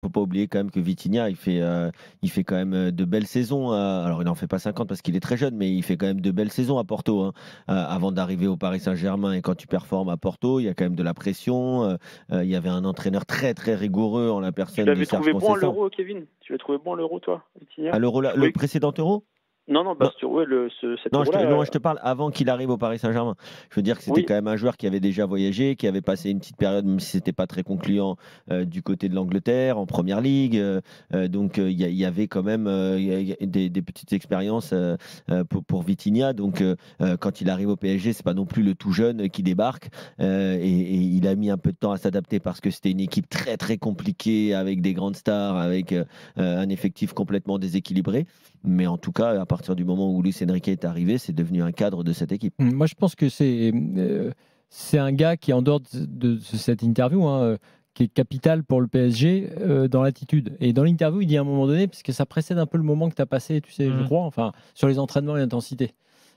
faut pas oublier quand même que Vitinha, il fait quand même de belles saisons. Alors, il n'en fait pas 50 parce qu'il est très jeune, mais il fait quand même de belles saisons à Porto, hein, avant d'arriver au Paris Saint-Germain. Et quand tu performes à Porto, il y a quand même de la pression. Il y avait un entraîneur très, très rigoureux en la Tu personne de l'avais Serge trouvé bon à Conceição. l'Euro, Kevin? Tu l'as trouvé bon à l'Euro, toi, À Vitinha? l'Euro, Je le trouvais... précédent Euro? Non, non, bah, Non, ouais, cet non, Euro-là, non, je te parle avant qu'il arrive au Paris Saint-Germain. Je veux dire que c'était oui. quand même un joueur qui avait déjà voyagé, qui avait passé une petite période, même si c'était pas très concluant, du côté de l'Angleterre, en Première Ligue. Donc il y avait quand même il y a des petites expériences pour Vitinha. Donc quand il arrive au PSG, c'est pas non plus le tout jeune qui débarque. Et il a mis un peu de temps à s'adapter parce que c'était une équipe très très compliquée avec des grandes stars, avec un effectif complètement déséquilibré. Mais en tout cas, à partir du moment où Luis Enrique est arrivé, c'est devenu un cadre de cette équipe. Moi, je pense que c'est un gars qui, en dehors de cette interview, hein, qui est capital pour le PSG dans l'attitude. Et dans l'interview, il dit à un moment donné, parce que ça précède un peu le moment que tu as passé, tu sais, je crois, enfin, sur les entraînements et l'intensité.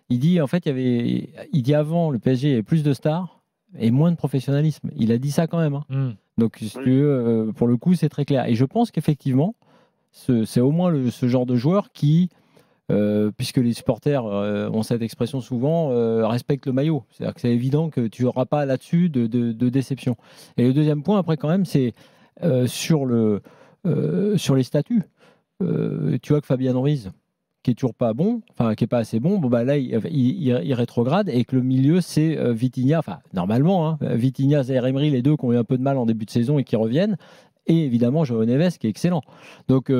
Il dit, en fait, il dit avant, le PSG avait plus de stars et moins de professionnalisme. Il a dit ça quand même, hein. Donc, si tu veux, pour le coup, c'est très clair. Et je pense qu'effectivement, c'est au moins ce genre de joueur qui, puisque les supporters ont cette expression souvent, respectent le maillot. C'est-à-dire que c'est évident que tu n'auras pas là-dessus de déception. Et le deuxième point, après, quand même, c'est sur les statuts. Tu vois que Fabien Ruiz, qui est toujours pas bon, enfin qui est pas assez bon, bon bah là il rétrograde et que le milieu c'est Vitinha, enfin normalement, hein, Vitinha, Zaïre Emery, les deux qui ont eu un peu de mal en début de saison et qui reviennent, et évidemment João Neves qui est excellent. Donc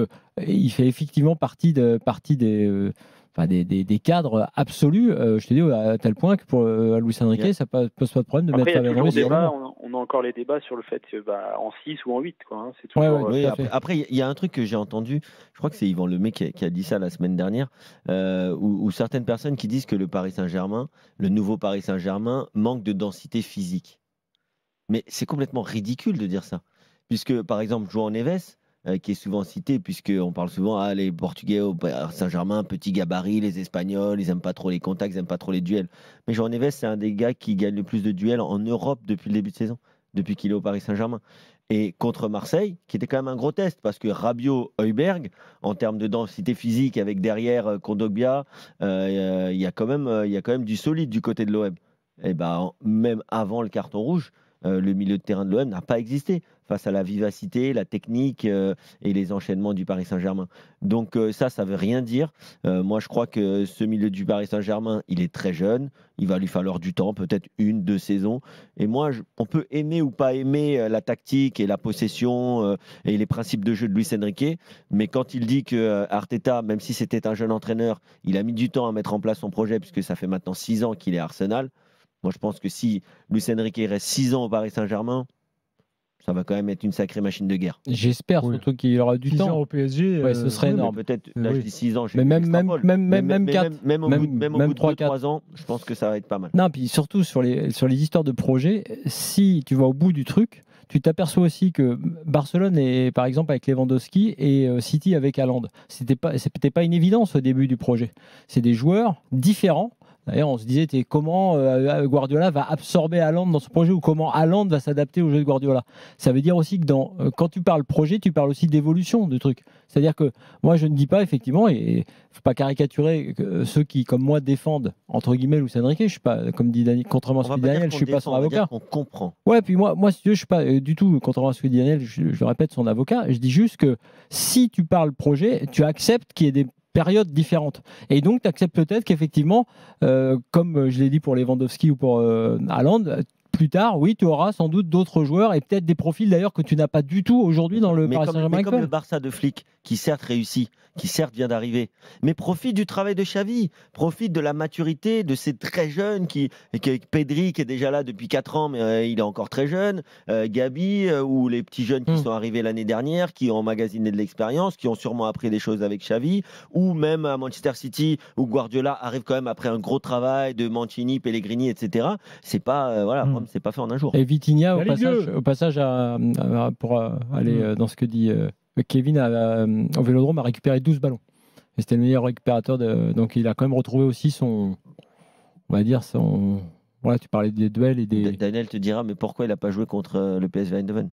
il fait effectivement partie des cadres absolus. Je te dis à tel point que pour Luis Enrique, ça ne pose pas de problème de Après, mettre il y a Fabien toujours Ruiz sur le débat, banc. on a encore les débats sur le fait que, en 6 ou en 8, quoi, hein, c'est Ouais, toujours... ouais, Oui, tout à fait. après, il y a un truc que j'ai entendu, je crois que c'est Yvan Lemay qui a dit ça la semaine dernière, où certaines personnes qui disent que le Paris Saint-Germain, le nouveau Paris Saint-Germain, manque de densité physique. Mais c'est complètement ridicule de dire ça. Puisque, par exemple, João Neves, qui est souvent cité, puisqu'on parle souvent, les Portugais au Paris Saint-Germain, petit gabarit, les Espagnols, ils n'aiment pas trop les contacts, ils n'aiment pas trop les duels. Mais João Neves, c'est un des gars qui gagne le plus de duels en Europe depuis le début de saison, depuis qu'il est au Paris Saint-Germain. Et contre Marseille, qui était quand même un gros test, parce que Rabiot, Højbjerg, en termes de densité physique, avec derrière Kondogbia, il y a quand même du solide du côté de l'OM. Et ben, même avant le carton rouge, le milieu de terrain de l'OM n'a pas existé face à la vivacité, la technique et les enchaînements du Paris Saint-Germain. Donc ça ne veut rien dire. Moi, je crois que ce milieu du Paris Saint-Germain, il est très jeune. Il va lui falloir du temps, peut-être 1, 2 saisons. Et moi, on peut aimer ou pas aimer la tactique et la possession et les principes de jeu de Luis Enrique, mais quand il dit que Arteta, même si c'était un jeune entraîneur, il a mis du temps à mettre en place son projet, puisque ça fait maintenant 6 ans qu'il est à Arsenal. Moi, je pense que si Luis Enrique reste 6 ans au Paris Saint-Germain, ça va quand même être une sacrée machine de guerre. J'espère surtout qu'il aura du 10 temps. ans au PSG. Ouais, ce serait Oui, mais énorme. peut-être, là, je dis 6 ans, Mais même 4. Même au bout de 2-3 ans, je pense que ça va être pas mal. Non, puis surtout sur les histoires de projets, si tu vas au bout du truc, tu t'aperçois aussi que Barcelone est, par exemple, avec Lewandowski et City avec Haaland. C'était pas une évidence au début du projet. C'est des joueurs différents. D'ailleurs, on se disait comment Guardiola va absorber Haaland dans ce projet ou comment Haaland va s'adapter au jeu de Guardiola. Ça veut dire aussi que quand tu parles projet, tu parles aussi d'évolution de trucs. C'est-à-dire que moi, je ne dis pas effectivement, et il ne faut pas caricaturer ceux qui, comme moi, défendent entre guillemets Luis Enrique. Je suis pas, comme dit Daniel, contrairement à ce que dit Daniel, je suis pas son avocat. On comprend. Ouais, puis moi, si tu veux, je suis pas du tout, contrairement à ce que dit Daniel, je le répète, son avocat. Je dis juste que si tu parles projet, tu acceptes qu'il y ait des périodes différentes. Et donc, tu acceptes peut-être qu'effectivement, comme je l'ai dit pour Lewandowski ou pour Haaland, plus tard, oui, tu auras sans doute d'autres joueurs et peut-être des profils d'ailleurs que tu n'as pas du tout aujourd'hui dans le Paris Saint-Germain mais comme le Barça de Flick, qui certes réussit, qui certes vient d'arriver, mais profite du travail de Xavi, profite de la maturité de ces très jeunes Pedri qui est déjà là depuis 4 ans, mais il est encore très jeune, Gabi ou les petits jeunes qui sont arrivés l'année dernière, qui ont emmagasiné de l'expérience, qui ont sûrement appris des choses avec Xavi, ou même à Manchester City où Guardiola arrive quand même après un gros travail de Mancini, Pellegrini, etc. C'est pas c'est pas fait en un jour. Et Vitinha au passage pour aller dans ce que dit Kevin au Vélodrome a récupéré 12 ballons. Et c'était le meilleur récupérateur donc il a quand même retrouvé aussi on va dire voilà, tu parlais des duels et des... Daniel te dira, mais pourquoi il n'a pas joué contre le PSV Eindhoven?